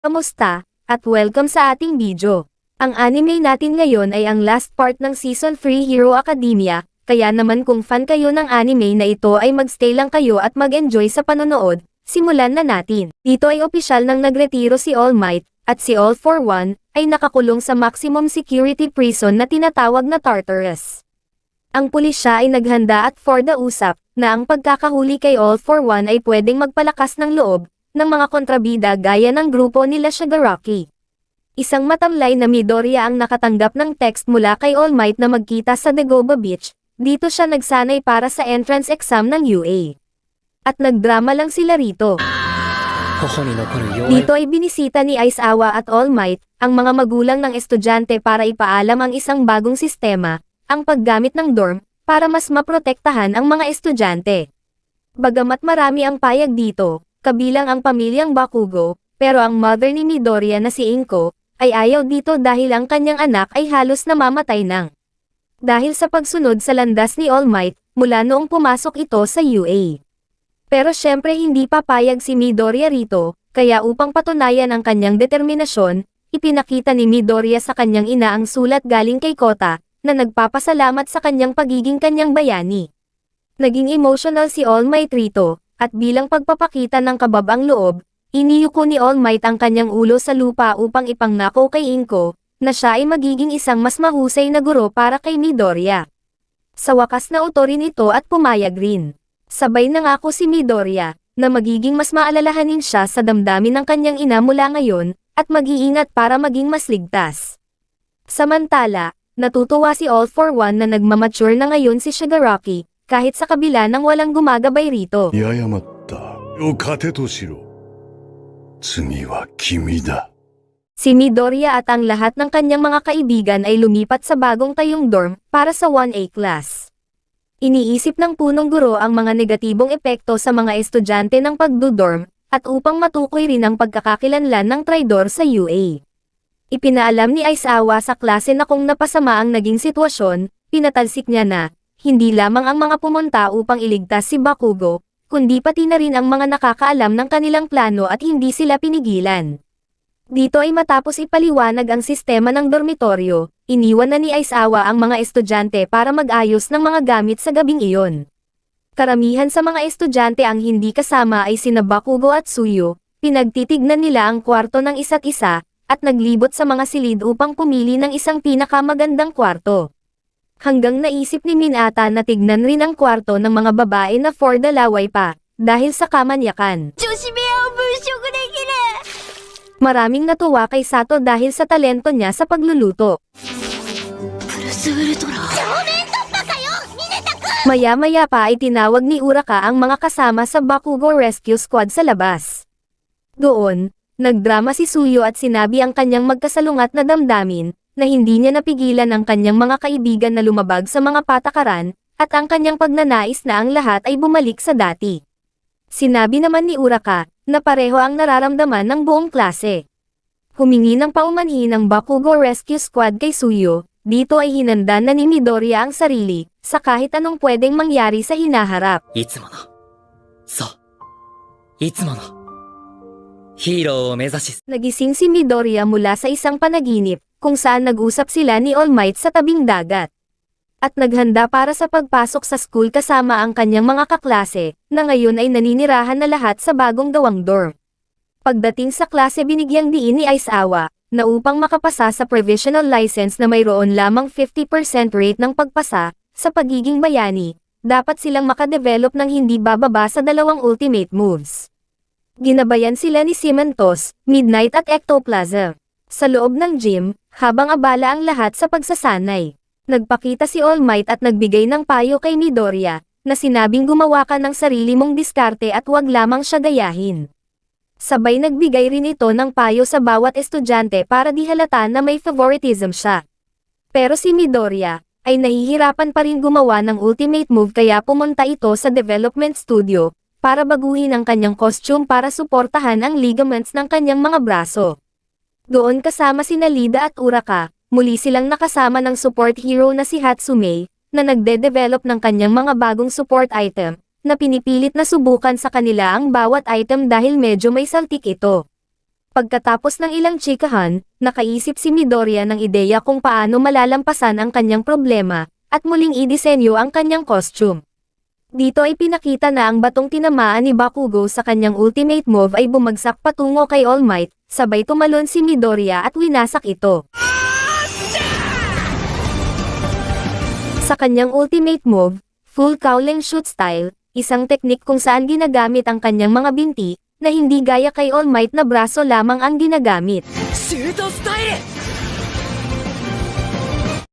Kamusta? At welcome sa ating video. Ang anime natin ngayon ay ang last part ng Season 3 Hero Academia, kaya naman kung fan kayo ng anime na ito ay magstay lang kayo at mag-enjoy sa panonood, simulan na natin. Dito ay opisyal nang nagretiro si All Might, at si All for One, ay nakakulong sa maximum security prison na tinatawag na Tartarus. Ang pulisya ay naghanda at for the usap, na ang pagkakahuli kay All for One ay pwedeng magpalakas ng loob, ng mga kontrabida gaya ng grupo nila Shigaraki. Isang matamlay na Midoriya ang nakatanggap ng text mula kay All Might na magkita sa Dagoba Beach, dito siya nagsanay para sa entrance exam ng UA. At nagdrama lang sila rito. Dito ay binisita ni Aizawa at All Might, ang mga magulang ng estudyante para ipaalam ang isang bagong sistema, ang paggamit ng dorm, para mas maprotektahan ang mga estudyante. Bagamat marami ang payag dito, kabilang ang pamilyang Bakugo, pero ang mother ni Midoriya na si Inko, ay ayaw dito dahil ang kanyang anak ay halos namamatay nang. Dahil sa pagsunod sa landas ni All Might, mula noong pumasok ito sa UA. Pero syempre hindi papayag si Midoriya rito, kaya upang patunayan ang kanyang determinasyon, ipinakita ni Midoriya sa kanyang ina ang sulat galing kay Kota, na nagpapasalamat sa kanyang pagiging kanyang bayani. Naging emotional si All Might rito, at bilang pagpapakita ng kababang loob, iniyuko ni All Might ang kanyang ulo sa lupa upang ipangnako kay Inko, na siya ay magiging isang mas mahusay na guro para kay Midoriya. Sa wakas na uto rin ito at pumayag rin. Sabay nangako si Midoriya, na magiging mas maalalahanin siya sa damdamin ng kanyang ina mula ngayon, at mag-iingat para maging mas ligtas. Samantala, natutuwa si All for One na nagmamature na ngayon si Shigaraki, kahit sa kabila ng walang gumagabay rito. Si Midoriya at ang lahat ng kanyang mga kaibigan ay lumipat sa bagong tayong dorm para sa 1A class. Iniisip ng punong guro ang mga negatibong epekto sa mga estudyante ng pagdodorm, at upang matukoy rin ang pagkakakilanlan ng traidor sa UA. Ipinaalam ni Aizawa sa klase na kung napasama ang naging sitwasyon, pinatalsik niya na, hindi lamang ang mga pumunta upang iligtas si Bakugo, kundi pati na rin ang mga nakakaalam ng kanilang plano at hindi sila pinigilan. Dito ay matapos ipaliwanag ang sistema ng dormitoryo, iniwan na ni Aizawa ang mga estudyante para mag-ayos ng mga gamit sa gabing iyon. Karamihan sa mga estudyante ang hindi kasama ay sina Bakugo at Tsuyu, pinagtitignan nila ang kwarto ng isa't isa, at naglibot sa mga silid upang pumili ng isang pinakamagandang kwarto. Hanggang naisip ni Minata na tignan rin ang kwarto ng mga babae na for the laway pa, dahil sa kamanyakan. Maraming natuwa kay Sato dahil sa talento niya sa pagluluto. Maya-maya pa ay tinawag ni Uraka ang mga kasama sa Bakugo Rescue Squad sa labas. Doon, nagdrama si Tsuyu at sinabi ang kanyang magkasalungat na damdamin, na hindi niya napigilan ang kanyang mga kaibigan na lumabag sa mga patakaran, at ang kanyang pagnanais na ang lahat ay bumalik sa dati. Sinabi naman ni Uraka, na pareho ang nararamdaman ng buong klase. Humingi ng paumanhin ng Bakugo Rescue Squad kay Tsuyu, dito ay hinanda na ni Midoriya ang sarili, sa kahit anong pwedeng mangyari sa hinaharap. Nagising si Midoriya mula sa isang panaginip, kung saan nag-usap sila ni All Might sa tabing dagat. At naghanda para sa pagpasok sa school kasama ang kanyang mga kaklase, na ngayon ay naninirahan na lahat sa bagong gawang dorm. Pagdating sa klase binigyang diin ni Aizawa, na upang makapasa sa provisional license na mayroon lamang 50% rate ng pagpasa, sa pagiging bayani, dapat silang makadevelop ng hindi bababa sa 2 ultimate moves. Ginabayan sila ni Cementos, Midnight at Ectoplasm. Sa loob ng gym, habang abala ang lahat sa pagsasanay, nagpakita si All Might at nagbigay ng payo kay Midoriya, na sinabing gumawa ka ng sarili mong diskarte at wag lamang siya gayahin. Sabay nagbigay rin ito ng payo sa bawat estudyante para di halata na may favoritism siya. Pero si Midoriya, ay nahihirapan pa rin gumawa ng ultimate move kaya pumunta ito sa development studio, para baguhin ang kanyang costume para suportahan ang ligaments ng kanyang mga braso. Doon kasama sina Lida at Uraka, muli silang nakasama ng support hero na si Hatsume, na nagde-develop ng kanyang mga bagong support item, na pinipilit na subukan sa kanila ang bawat item dahil medyo may saltik ito. Pagkatapos ng ilang tsikahan, nakaisip si Midoriya ng ideya kung paano malalampasan ang kanyang problema, at muling idisenyo ang kanyang costume. Dito ay pinakita na ang batong tinamaan ni Bakugo sa kanyang ultimate move ay bumagsak patungo kay All Might, sabay tumalon si Midoriya at winasak ito. Sa kanyang ultimate move, Full Cowling Shoot Style, isang teknik kung saan ginagamit ang kanyang mga binti, na hindi gaya kay All Might na braso lamang ang ginagamit.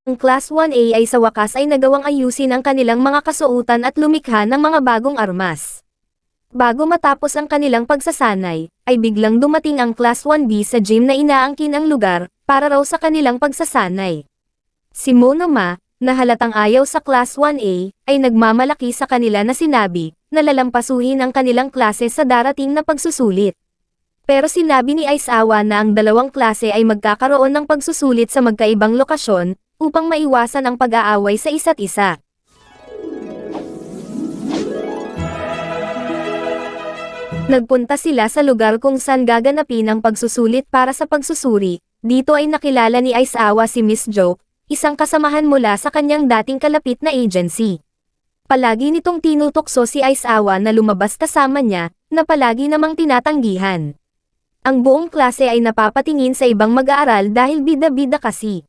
Ang Class 1A ay sa wakas ay nagawang ayusin ang kanilang mga kasuotan at lumikha ng mga bagong armas. Bago matapos ang kanilang pagsasanay, ay biglang dumating ang Class 1B sa gym na inaangkin ang lugar, para raw sa kanilang pagsasanay. Si Monoma, na halatang ayaw sa Class 1A, ay nagmamalaki sa kanila na sinabi, na lalampasuhin ang kanilang klase sa darating na pagsusulit. Pero sinabi ni Aizawa na ang dalawang klase ay magkakaroon ng pagsusulit sa magkaibang lokasyon, upang maiwasan ang pag-aaway sa isa't isa. Nagpunta sila sa lugar kung saan gaganapin ang pagsusulit para sa pagsusuri. Dito ay nakilala ni Aizawa si Miss Joke, isang kasamahan mula sa kanyang dating kalapit na agency. Palagi nitong tinutokso si Aizawa na lumabas kasama niya, na palagi namang tinatanggihan. Ang buong klase ay napapatingin sa ibang mag-aaral dahil bida-bida kasi.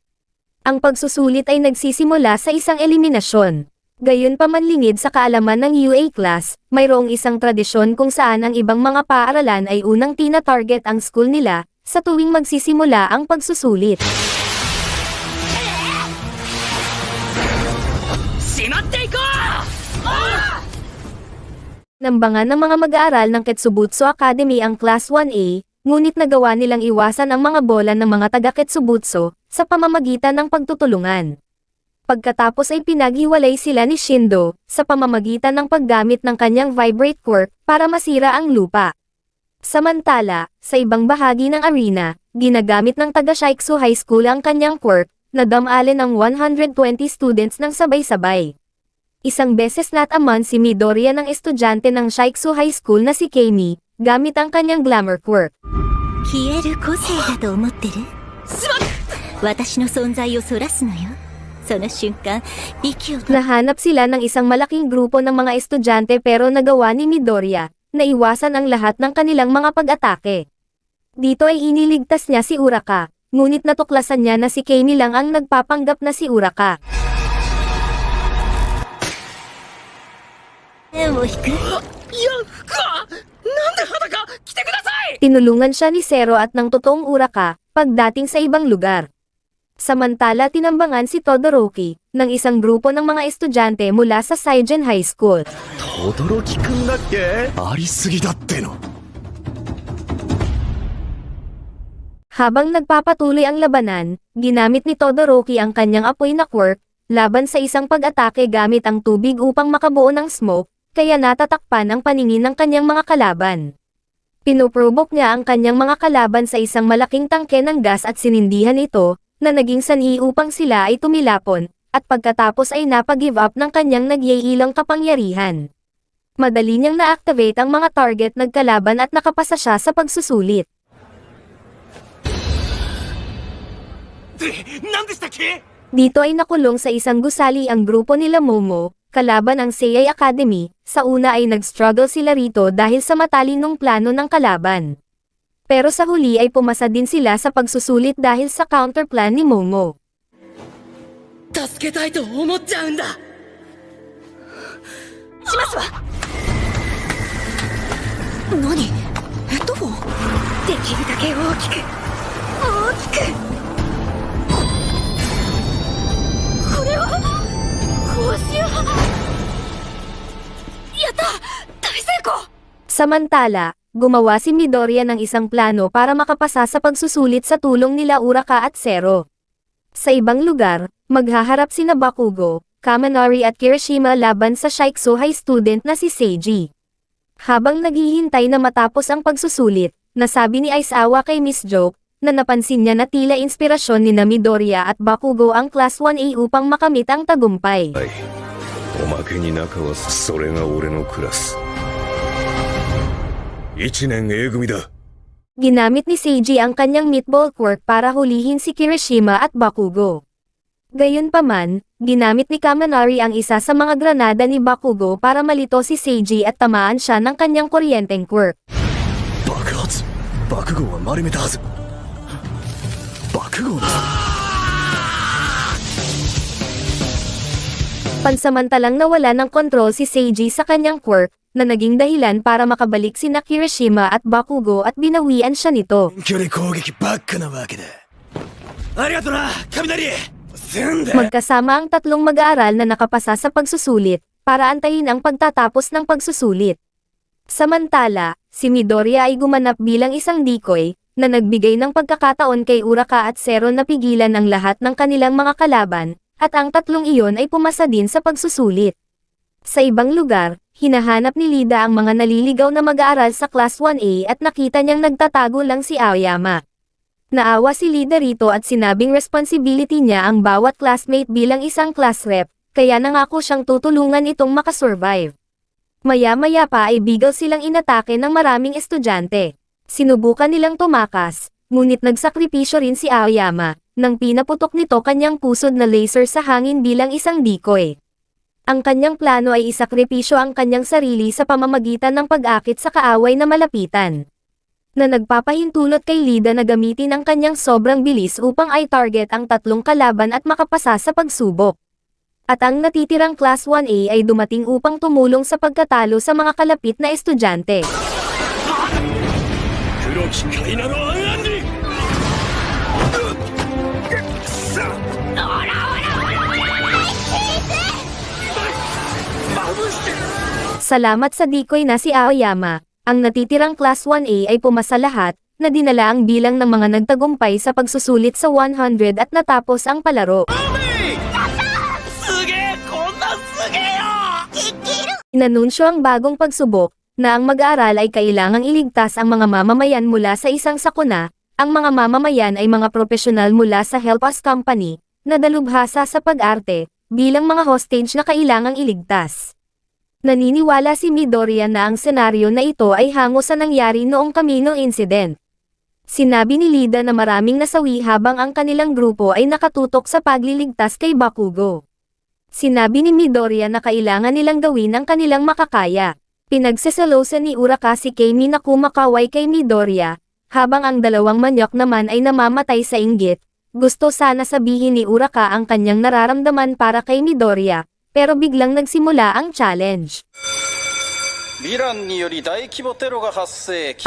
Ang pagsusulit ay nagsisimula sa isang eliminasyon. Gayunpaman lingid sa kaalaman ng UA class, mayroong isang tradisyon kung saan ang ibang mga paaralan ay unang tina-target ang school nila, sa tuwing magsisimula ang pagsusulit. Nambangan ng mga mag-aaral ng Ketsubutsu Academy ang Class 1A, ngunit nagawa nilang iwasan ang mga bola ng mga taga-Ketsubutsu, sa pamamagitan ng pagtutulungan. Pagkatapos ay pinaghiwalay sila ni Shindo, sa pamamagitan ng paggamit ng kanyang vibrate quirk, para masira ang lupa. Samantala, sa ibang bahagi ng arena, ginagamit ng taga-Shaiksu High School ang kanyang quirk, na damali ng 120 students ng sabay-sabay. Isang beses nataman si Midoriya ng estudyante ng Shaiksu High School na si Keimi, gamit ang kanyang glamour quirk. Nahanap sila ng isang malaking grupo ng mga estudyante pero nagawa ni Midoriya, na iwasan ang lahat ng kanilang mga pag-atake. Dito ay iniligtas niya si Uraka, ngunit natuklasan niya na si Keimi lang ang nagpapanggap na si Uraka. Tinulungan siya ni Zero at ng totoong Uraka, pagdating sa ibang lugar. Samantala tinambangan si Todoroki, ng isang grupo ng mga estudyante mula sa Saigen High School. Todoroki-kun dakke? Arisugi datte no. Habang nagpapatuloy ang labanan, ginamit ni Todoroki ang kanyang apoy na quirk, laban sa isang pag-atake gamit ang tubig upang makabuo ng smoke, kaya natatakpan ang paningin ng kanyang mga kalaban. Pinuprobok niya ang kanyang mga kalaban sa isang malaking tangke ng gas at sinindihan ito, na naging sanhi upang sila ay tumilapon, at pagkatapos ay napag-give up ng kanyang nagyayilang kapangyarihan. Madali niyang na-activate ang mga target nagkalaban at nakapasa siya sa pagsusulit. Dito ay nakulong sa isang gusali ang grupo nila Momo, kalaban ang Seiyai Academy. Sa una ay nag-struggle sila rito dahil sa matalinong plano ng kalaban. Pero sa huli ay pumasa din sila sa pagsusulit dahil sa counterplan ni Momo. Samantala, gumawa si Midoriya ng isang plano para makapasa sa pagsusulit sa tulong nila Uraka at Zero. Sa ibang lugar, maghaharap sina Bakugo, Kaminari at Kirishima laban sa Shaiksu High student na si Seiji. Habang naghihintay na matapos ang pagsusulit, nasabi ni Aizawa kay Miss Joke, na napansin niya na tila inspirasyon ni Midoriya at Bakugo ang Class 1A upang makamit ang tagumpay. Omake ni naka wa sore ga ore no class. 1年 A 組だ。Ginamit ni Seiji ang kanyang meatball quirk para hulihin si Kirishima at Bakugo. Gayunpaman, ginamit ni Kaminari ang isa sa mga granada ni Bakugo para malito si Seiji at tamaan siya ng kanyang kuryenteng quirk. 爆発爆豪は丸めたはず爆豪です Pansamantalang nawala ng kontrol si Seiji sa kanyang quirk, na naging dahilan para makabalik sina Kirishima at Bakugo at binawian siya nito. 距離攻撃ばっかなわけだありがとな雷せんだ Magkasama ang tatlong mag-aaral na nakapasa sa pagsusulit, para antayin ang pagtatapos ng pagsusulit. Samantala, si Midoriya ay gumanap bilang isang decoy, na nagbigay ng pagkakataon kay Uraka at Zero na pigilan ang lahat ng kanilang mga kalaban, at ang tatlong iyon ay pumasa din sa pagsusulit. Sa ibang lugar, hinahanap ni Lida ang mga naliligaw na mag-aaral sa Class 1A at nakita niyang nagtatago lang si Aoyama. Naawa si Lida rito at sinabing responsibility niya ang bawat classmate bilang isang class rep, kaya nangako siyang tutulungan itong makasurvive. Maya-maya pa ay bigel silang inatake ng maraming estudyante. Sinubukan nilang tumakas, ngunit nagsakripisyo rin si Aoyama, nang pinaputok nito kanyang pusod na laser sa hangin bilang isang decoy. Ang kanyang plano ay isakripisyo ang kanyang sarili sa pamamagitan ng pag-akit sa kaaway na malapitan. Na nagpapahintulot kay Lida na gamitin ang kanyang sobrang bilis upang i-target ang tatlong kalaban at makapasa sa pagsubok. At ang natitirang Class 1A ay dumating upang tumulong sa pagkatalo sa mga kalapit na estudyante. 黒きカイナの暗暗に Salamat sa decoy na si Aoyama, ang natitirang Class 1A ay pumasa lahat, na dinala ang bilang ng mga nagtagumpay sa pagsusulit sa 100 at natapos ang palaro. Inanunsyo ang bagong pagsubok, na ang mag-aaral ay kailangang iligtas ang mga mamamayan mula sa isang sakuna. Ang mga mamamayan ay mga profesional mula sa Help Us Company, na dalubhasa sa pag-arte, bilang mga hostage na kailangang iligtas. Naniniwala si Midoriya na ang senaryo na ito ay hango sa nangyari noong Camino Incident. Sinabi ni Lida na maraming nasawi habang ang kanilang grupo ay nakatutok sa pagliligtas kay Bakugo. Sinabi ni Midoriya na kailangan nilang gawin ang kanilang makakaya. Pinagseselosan ni Uraka si Keimi na kumakaway kay Midoriya, habang ang dalawang manyok naman ay namamatay sa inggit. Gusto sana sabihin ni Uraka ang kanyang nararamdaman para kay Midoriya, pero biglang nagsimula ang challenge.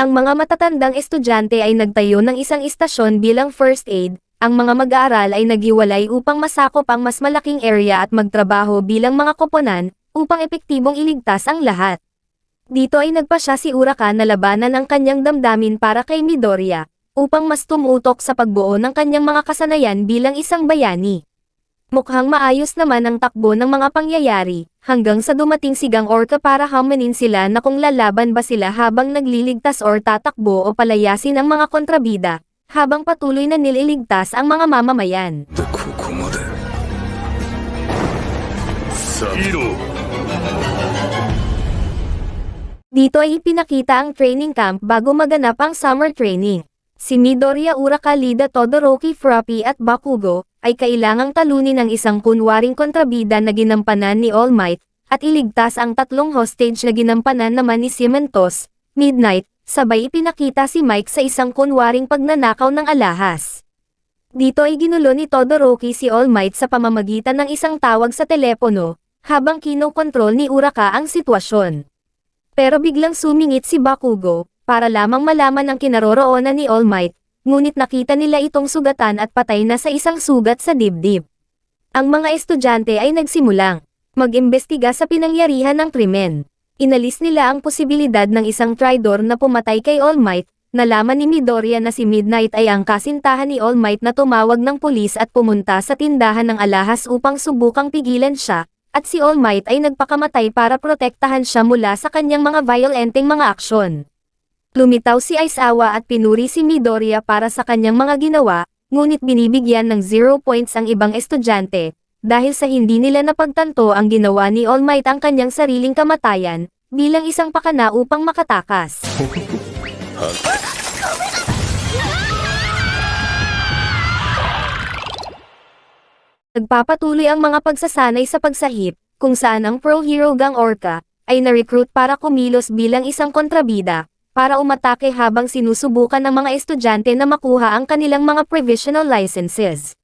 Ang mga matatandang estudyante ay nagtayo ng isang istasyon bilang first aid. Ang mga mag-aaral ay naghiwalay upang masakop ang mas malaking area at magtrabaho bilang mga koponan, upang epektibong iligtas ang lahat. Dito ay nagpasya si Uraka na labanan ang kanyang damdamin para kay Midoriya, upang mas tumutok sa pagbuo ng kanyang mga kasanayan bilang isang bayani. Mukhang maayos naman ang takbo ng mga pangyayari, hanggang sa dumating si Gang Orca para hamanin sila na kung lalaban ba sila habang nagliligtas or tatakbo o palayasin ang mga kontrabida, habang patuloy na nililigtas ang mga mamamayan. Dito ay ipinakita ang training camp bago maganap ang summer training. Si Midoriya, Uraka, Lida, Todoroki, Froppy at Bakugo ay kailangang talunin ang isang kunwaring kontrabida na ginampanan ni All Might, at iligtas ang tatlong hostage na ginampanan naman ni Cementos, Midnight, sabay ipinakita si Mike sa isang kunwaring pagnanakaw ng alahas. Dito ay ginulo ni Todoroki si All Might sa pamamagitan ng isang tawag sa telepono, habang kinokontrol ni Uraka ang sitwasyon. Pero biglang sumingit si Bakugo, para lamang malaman ang kinaroroonan ni All Might, ngunit nakita nila itong sugatan at patay na sa isang sugat sa dibdib. Ang mga estudyante ay nagsimulang mag-imbestiga sa pinangyarihan ng krimen. Inalis nila ang posibilidad ng isang traidor na pumatay kay All Might. Nalaman ni Midoriya na si Midnight ay ang kasintahan ni All Might na tumawag ng pulis at pumunta sa tindahan ng alahas upang subukang pigilan siya, at si All Might ay nagpakamatay para protektahan siya mula sa kanyang mga violenteng mga aksyon. Lumitaw si Aizawa at pinuri si Midoriya para sa kanyang mga ginawa, ngunit binibigyan ng 0 points ang ibang estudyante, dahil sa hindi nila napagtanto ang ginawa ni All Might ang kanyang sariling kamatayan, bilang isang pakana upang makatakas. Nagpapatuloy ang mga pagsasanay sa pagsahip, kung saan ang pro hero gang Orca ay na-recruit para kumilos bilang isang kontrabida, para umatake habang sinusubukan ng mga estudyante na makuha ang kanilang mga provisional licenses.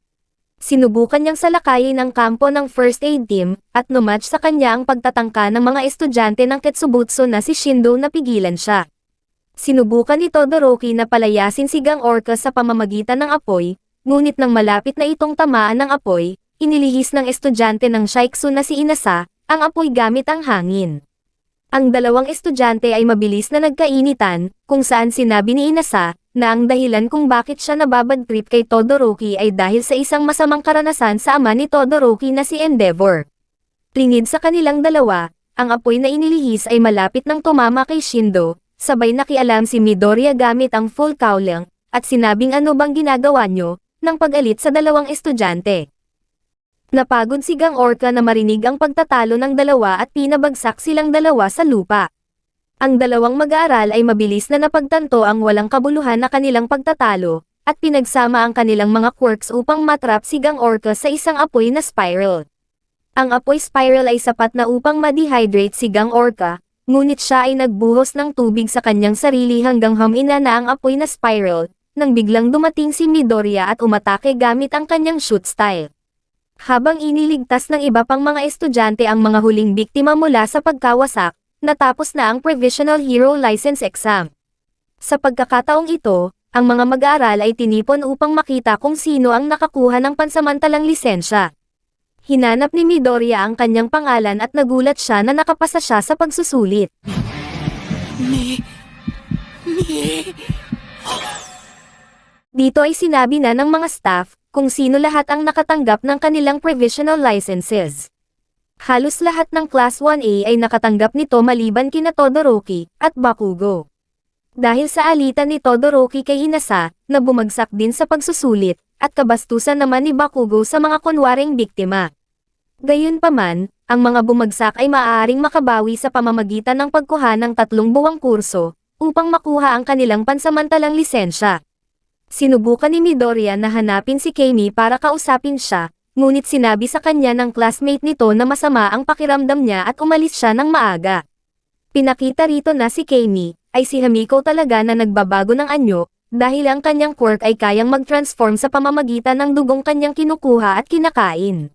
Sinubukan niyang salakayin ang kampo ng first aid team, at numatch sa kanya ang pagtatangka ng mga estudyante ng Ketsubutsu na si Shindo na pigilan siya. Sinubukan ni Todoroki na palayasin si Gang Orca sa pamamagitan ng apoy, ngunit nang malapit na itong tamaan ng apoy, inilihis ng estudyante ng Shaiksu na si Inasa, ang apoy gamit ang hangin. Ang dalawang estudyante ay mabilis na nagkainitan, kung saan sinabi ni Inasa, na ang dahilan kung bakit siya nababadtrip kay Todoroki ay dahil sa isang masamang karanasan sa ama ni Todoroki na si Endeavor. Lingid sa kanilang dalawa, ang apoy na inilihis ay malapit nang tumama kay Shindo, sabay nakialam si Midoriya gamit ang full cowling, at sinabing ano bang ginagawa nyo, ng pag-alit sa dalawang estudyante. Napagod si Gang Orca na marinig ang pagtatalo ng dalawa at pinabagsak silang dalawa sa lupa. Ang dalawang mag-aaral ay mabilis na napagtanto ang walang kabuluhan na kanilang pagtatalo, at pinagsama ang kanilang mga quirks upang matrap si Gang Orca sa isang apoy na spiral. Ang apoy spiral ay sapat na upang ma-dehydrate si Gang Orca, ngunit siya ay nagbuhos ng tubig sa kanyang sarili hanggang humina na ang apoy na spiral, nang biglang dumating si Midoriya at umatake gamit ang kanyang shoot style. Habang iniligtas ng iba pang mga estudyante ang mga huling biktima mula sa pagkawasak, natapos na ang Provisional Hero License Exam. Sa pagkakataong ito, ang mga mag-aaral ay tinipon upang makita kung sino ang nakakuha ng pansamantalang lisensya. Hinanap ni Midoriya ang kanyang pangalan at nagulat siya na nakapasa siya sa pagsusulit. Dito ay sinabi na ng mga staff, kung sino lahat ang nakatanggap ng kanilang provisional licenses. Halos lahat ng Class 1A ay nakatanggap nito maliban kina Todoroki, at Bakugo. Dahil sa alitan ni Todoroki kay Inasa, na bumagsak din sa pagsusulit, at kabastusan naman ni Bakugo sa mga kunwaring biktima. Gayunpaman, ang mga bumagsak ay maaaring makabawi sa pamamagitan ng pagkuha ng 3 buwang kurso, upang makuha ang kanilang pansamantalang lisensya. Sinubukan ni Midoriya na hanapin si Keimi para kausapin siya, ngunit sinabi sa kanya ng classmate nito na masama ang pakiramdam niya at umalis siya ng maaga. Pinakita rito na si Keimi, ay si Hamiko talaga na nagbabago ng anyo, dahil ang kanyang quirk ay kayang mag-transform sa pamamagitan ng dugong kanyang kinukuha at kinakain.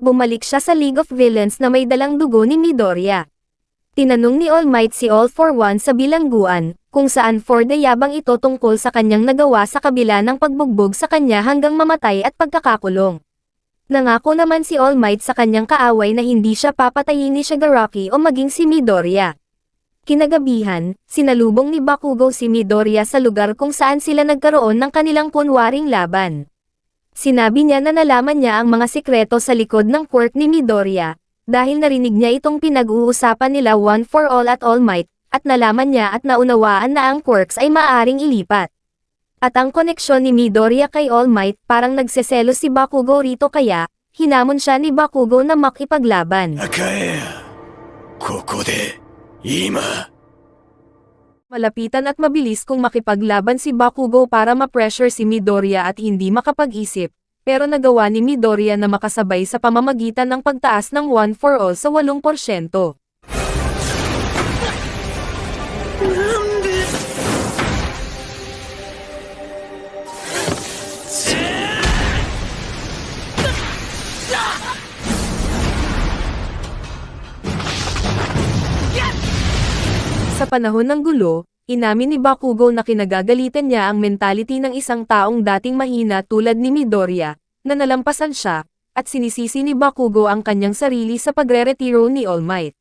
Bumalik siya sa League of Villains na may dalang dugo ni Midoriya. Tinanong ni All Might si All for One sa bilangguan, kung saan for the yabang ito tungkol sa kanyang nagawa sa kabila ng pagbugbog sa kanya hanggang mamatay at pagkakakulong. Nangako naman si All Might sa kanyang kaaway na hindi siya papatayin ni Shigaraki o maging si Midoriya. Kinagabihan, sinalubong ni Bakugo si Midoriya sa lugar kung saan sila nagkaroon ng kanilang kunwaring laban. Sinabi niya na nalaman niya ang mga sikreto sa likod ng quirk ni Midoriya, dahil narinig niya itong pinag-uusapan nila One for All at All Might, at nalaman niya at naunawaan na ang quirks ay maaaring ilipat. At ang koneksyon ni Midoriya kay All Might parang nagseselos si Bakugo rito kaya, hinamon siya ni Bakugo na makipaglaban. Akae, kokode, ima. Malapitan at mabilis kung makipaglaban si Bakugo para ma-pressure si Midoriya at hindi makapag-isip, pero nagawa ni Midoriya na makasabay sa pamamagitan ng pagtaas ng One for All sa 8%. Sa panahon ng gulo, inamin ni Bakugo na kinagagalitan niya ang mentality ng isang taong dating mahina tulad ni Midoriya, na nalampasan siya, at sinisisi ni Bakugo ang kanyang sarili sa pagre-retiro ni All Might.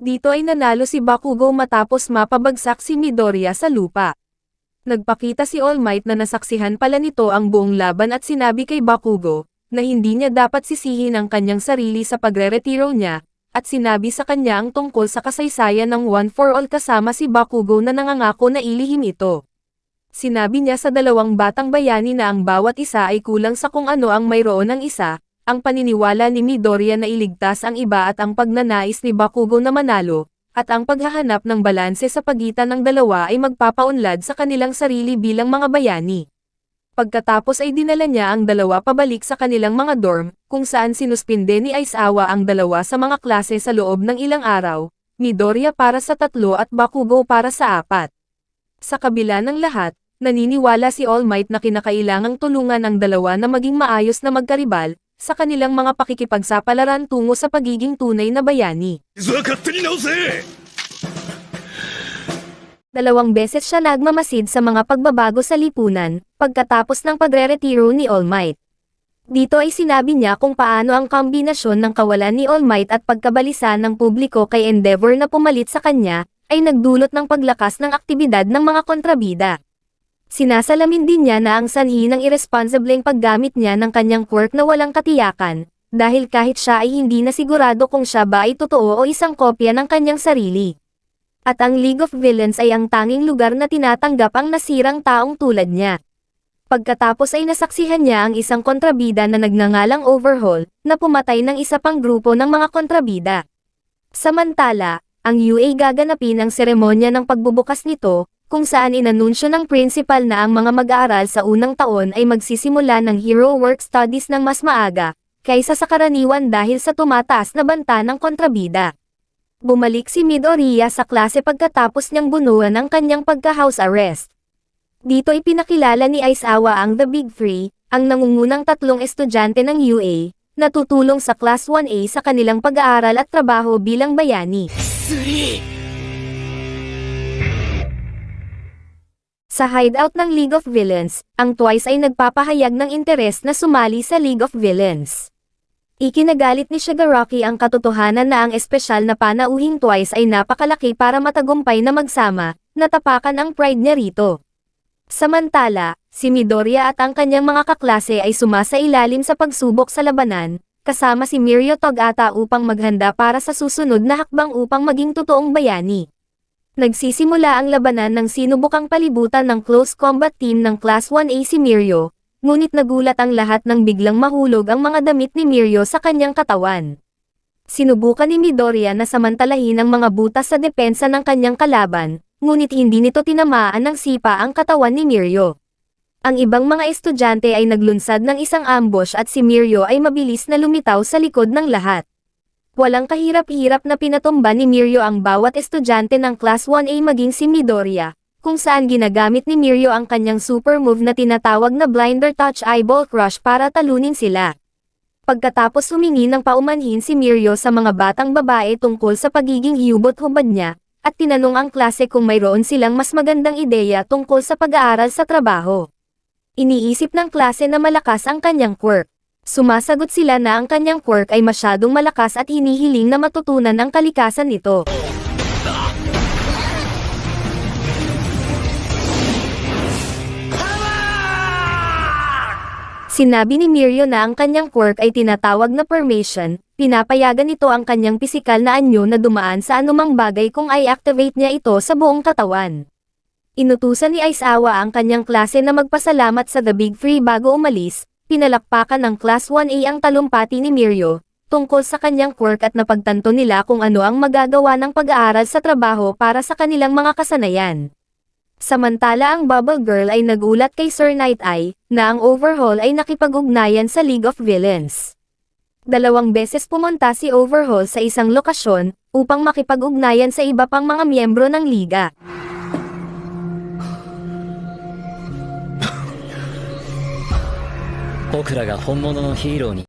Dito ay nanalo si Bakugo matapos mapabagsak si Midoriya sa lupa. Nagpakita si All Might na nasaksihan pala nito ang buong laban at sinabi kay Bakugo, na hindi niya dapat sisihin ang kanyang sarili sa pagre-retiro niya, at sinabi sa kanya ang tungkol sa kasaysayan ng One for All kasama si Bakugo na nangangako na ilihim ito. Sinabi niya sa dalawang batang bayani na ang bawat isa ay kulang sa kung ano ang mayroon ng isa, ang paniniwala ni Midoriya na iligtas ang iba at ang pagnanais ni Bakugo na manalo, at ang paghahanap ng balanse sa pagitan ng dalawa ay magpapaunlad sa kanilang sarili bilang mga bayani. Pagkatapos ay dinala niya ang dalawa pabalik sa kanilang mga dorm, kung saan sinuspinde ni Aizawa ang dalawa sa mga klase sa loob ng ilang araw, Midoriya para sa 3 at Bakugo para sa 4. Sa kabila ng lahat, naniniwala si All Might na kinakailangang tulungan ang dalawa na maging maayos na magkaribal, sa kanilang mga pakikipagsapalaran tungo sa pagiging tunay na bayani. 水は勝手に直せ 2 beses siya nagmamasid sa mga pagbabago sa lipunan, pagkatapos ng pagre-retiro ni All Might. Dito ay sinabi niya kung paano ang kombinasyon ng kawalan ni All Might at pagkabalisa ng publiko kay Endeavor na pumalit sa kanya, ay nagdulot ng paglakas ng aktibidad ng mga kontrabida. Sinasalamin din niya na ang sanhi ng irresponsibleng paggamit niya ng kanyang quirk na walang katiyakan, dahil kahit siya ay hindi na sigurado kung siya ba ay totoo o isang kopya ng kanyang sarili. At ang League of Villains ay ang tanging lugar na tinatanggap ang nasirang taong tulad niya. Pagkatapos ay nasaksihan niya ang isang kontrabida na nagngangalang Overhaul, na pumatay ng isa pang grupo ng mga kontrabida. Samantala, ang UA gaganapin ang seremonya ng pagbubukas nito, kung saan inanunsyo ng principal na ang mga mag-aaral sa unang taon ay magsisimula ng Hero Work Studies ng mas maaga, kaysa sa karaniwan dahil sa tumataas na banta ng kontrabida. Bumalik si Midoriya sa klase pagkatapos niyang bunuan ang kanyang pagka-house arrest. Dito ipinakilala ni Aizawa ang The Big Three, ang nangungunang 3 estudyante ng UA, na tutulong sa Class 1A sa kanilang pag-aaral at trabaho bilang bayani. 3 Sa hideout ng League of Villains, ang Twice ay nagpapahayag ng interes na sumali sa League of Villains. Ikinagalit ni Shigaraki ang katotohanan na ang espesyal na panauhing Twice ay napakalaki para matagumpay na magsama, natapakan ang pride niya rito. Samantala, si Midoriya at ang kanyang mga kaklase ay sumasailalim sa pagsubok sa labanan, kasama si Mirio Togata upang maghanda para sa susunod na hakbang upang maging totoong bayani. Nagsisimula ang labanan ng sinubukang palibutan ng close combat team ng Class 1A si Mirio, ngunit nagulat ang lahat nang biglang mahulog ang mga damit ni Mirio sa kanyang katawan. Sinubukan ni Midoriya na samantalahin ang mga butas sa depensa ng kanyang kalaban, ngunit hindi nito tinamaan ng sipa ang katawan ni Mirio. Ang ibang mga estudyante ay naglunsad ng isang ambush at si Mirio ay mabilis na lumitaw sa likod ng lahat. Walang kahirap-hirap na pinatumba ni Mirio ang bawat estudyante ng Class 1A maging si Midoriya, kung saan ginagamit ni Mirio ang kanyang super move na tinatawag na Blinder Touch Eyeball Crush para talunin sila. Pagkatapos humingi ng paumanhin si Mirio sa mga batang babae tungkol sa pagiging hubot-hubad niya, at tinanong ang klase kung mayroon silang mas magandang ideya tungkol sa pag-aaral sa trabaho. Iniisip ng klase na malakas ang kanyang quirk. Sumasagot sila na ang kanyang quirk ay masyadong malakas at hinihiling na matutunan ang kalikasan nito. Sinabi ni Mirio na ang kanyang quirk ay tinatawag na permission, pinapayagan nito ang kanyang pisikal na anyo na dumaan sa anumang bagay kung i-activate niya ito sa buong katawan. Inutusan ni Aizawa ang kanyang klase na magpasalamat sa The Big Three bago umalis, pinalakpakan ng Class 1A ang talumpati ni Mirio, tungkol sa kanyang quirk at napagtanto nila kung ano ang magagawa ng pag-aaral sa trabaho para sa kanilang mga kasanayan. Samantala ang Bubble Girl ay nagulat kay Sir Night-Eye, na ang Overhaul ay nakipag-ugnayan sa League of Villains. 2 beses pumunta si Overhaul sa isang lokasyon, upang makipag-ugnayan sa iba pang mga miyembro ng liga. 僕らが本物のヒーローに